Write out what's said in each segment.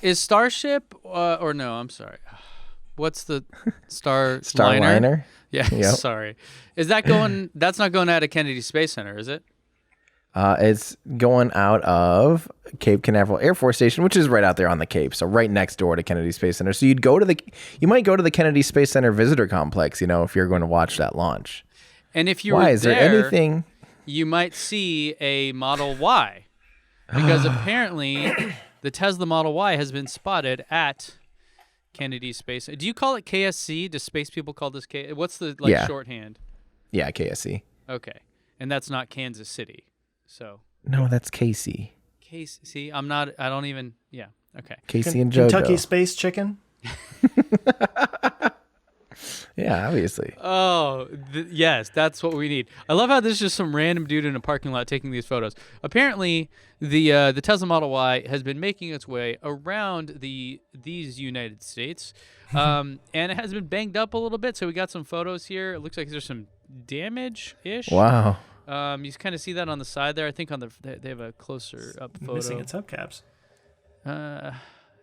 Is Starship or no? I'm sorry. What's the Starliner? Starliner? Yeah, Yep. sorry. Is that going? That's not going out of Kennedy Space Center, is it? It's going out of Cape Canaveral Air Force Station, which is right out there on the Cape, so right next door to Kennedy Space Center. So you might go to the Kennedy Space Center visitor complex, if you're going to watch that launch. And if you Why were is there anything? You might see a Model Y, because apparently the Tesla Model Y has been spotted at Kennedy Space. Do you call it KSC? Do space people call this K? What's the shorthand? Yeah, KSC. Okay, and that's not Kansas City. So no, that's Casey. See, I'm not. I don't even. Yeah. Okay. Casey and JoJo. Kentucky Space Chicken. Yeah, obviously. Oh, yes, that's what we need. I love how there's just some random dude in a parking lot taking these photos. Apparently, the Tesla Model Y has been making its way around these United States, and it has been banged up a little bit. So we got some photos here. It looks like there's some damage-ish. Wow. You kind of see that on the side there. I think they have a closer up photo. Missing its hubcaps.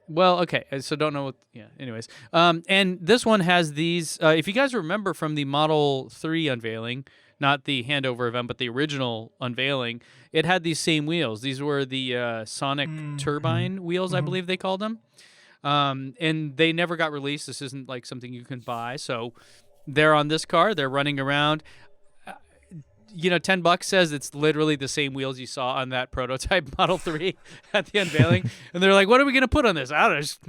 Well, okay, so don't know what. Yeah. Anyways, and this one has these. If you guys remember from the Model 3 unveiling, not the handover event, but the original unveiling, it had these same wheels. These were the sonic turbine wheels, I believe they called them. And they never got released. This isn't like something you can buy. So they're on this car. They're running around. $10 says it's literally the same wheels you saw on that prototype Model 3 at the unveiling. And they're like, what are we going to put on this? I don't know, just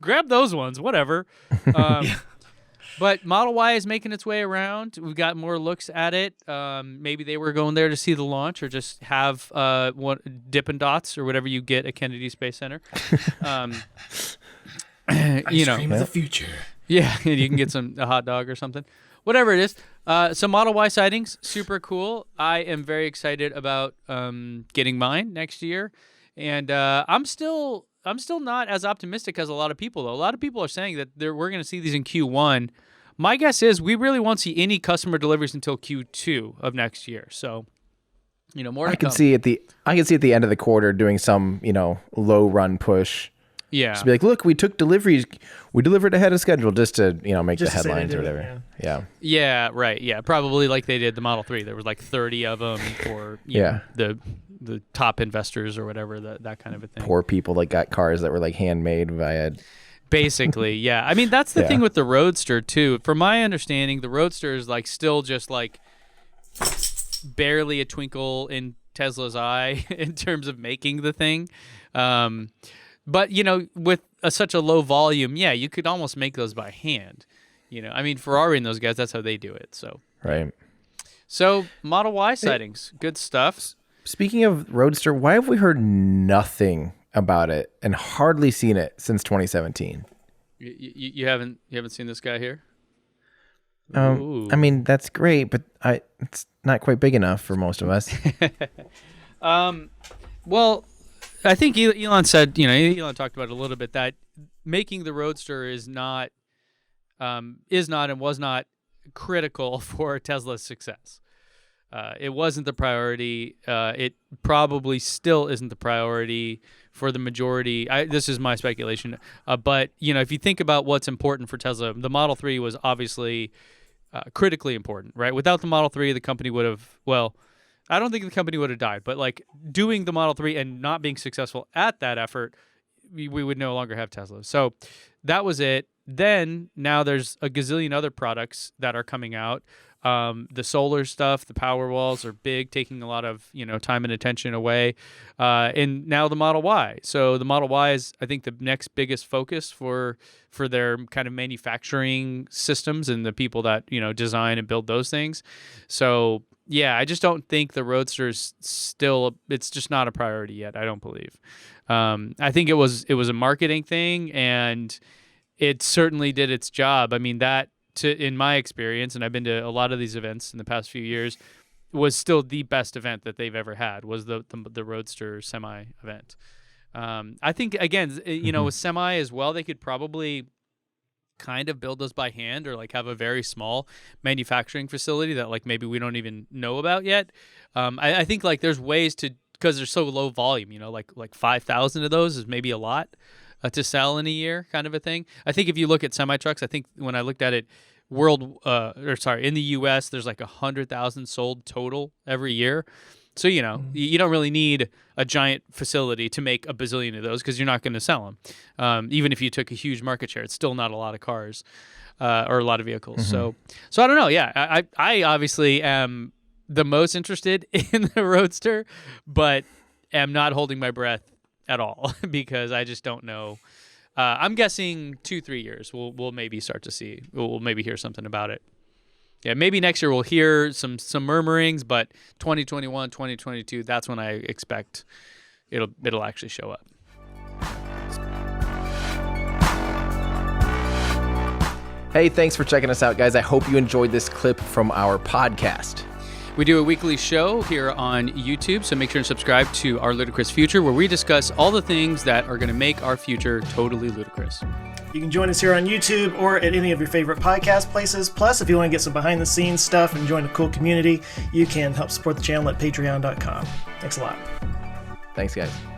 grab those ones, whatever. But Model Y is making its way around. We've got more looks at it. Maybe they were going there to see the launch or just have Dippin' Dots or whatever you get at Kennedy Space Center. Ice cream of the future. Yeah, you can get a hot dog or something. Whatever it is. So Model Y sightings, super cool. I am very excited about getting mine next year. And I'm still not as optimistic as a lot of people, though. A lot of people are saying that we're going to see these in Q1. My guess is we really won't see any customer deliveries until Q2 of next year. So, more to come. I can see at the end of the quarter doing some, low run push. Yeah. Just be like, look, we took deliveries. We delivered ahead of schedule just to, make Just the to say they headlines or did it, whatever. Yeah. Yeah, right. Yeah, probably like they did the Model 3. There was like 30 of them for the top investors or whatever, that kind of a thing. Poor people that got cars that were like handmade via... Basically, yeah. I mean, that's the thing with the Roadster, too. From my understanding, the Roadster is like still just like barely a twinkle in Tesla's eye in terms of making the thing. But, with such a low volume, yeah, you could almost make those by hand. I mean, Ferrari and those guys, that's how they do it. So Right. So Model Y sightings, good stuff. Speaking of Roadster, why have we heard nothing about it and hardly seen it since 2017? You haven't seen this guy here? I mean, that's great, but it's not quite big enough for most of us. Well, I think Elon said, Elon talked about it a little bit, that making the Roadster is not and was not critical for Tesla's success. It wasn't the priority. It probably still isn't the priority for the majority. This is my speculation. But, if you think about what's important for Tesla, the Model 3 was obviously critically important, right? Without the Model 3, the company would have, I don't think the company would have died, but like doing the Model 3 and not being successful at that effort, we would no longer have Tesla. So that was it. Then now there's a gazillion other products that are coming out. The solar stuff, the power walls are big, taking a lot of, time and attention away. And now the Model Y. So the Model Y is, I think, the next biggest focus for their kind of manufacturing systems and the people that, design and build those things. So yeah, I just don't think the Roadster is it's just not a priority yet. I don't believe. I think it was a marketing thing, and it certainly did its job. I mean, in my experience, and I've been to a lot of these events in the past few years, was still the best event that they've ever had, was the Roadster Semi event. I think, again, with Semi as well, they could probably kind of build those by hand or like have a very small manufacturing facility that like maybe we don't even know about yet. I think like there's ways to, because they're so low volume, like 5,000 of those is maybe a lot. to sell in a year, kind of a thing. I think if you look at semi trucks, I think when I looked at it, in the U.S., there's like 100,000 sold total every year. So, you don't really need a giant facility to make a bazillion of those because you're not going to sell them. Even if you took a huge market share, it's still not a lot of cars or a lot of vehicles. So I don't know. Yeah, I obviously am the most interested in the Roadster, but am not holding my breath at all because I just don't know. I'm guessing 2-3 years we'll maybe start to see. We'll maybe hear something about it. Yeah, maybe next year we'll hear some murmurings, but 2021, 2022, that's when I expect it'll actually show up. Hey, thanks for checking us out, guys. I hope you enjoyed this clip from our podcast. We do a weekly show here on YouTube, so make sure and subscribe to Our Ludicrous Future, where we discuss all the things that are going to make our future totally ludicrous. You can join us here on YouTube or at any of your favorite podcast places. Plus, if you want to get some behind-the-scenes stuff and join a cool community, you can help support the channel at patreon.com. Thanks a lot. Thanks, guys.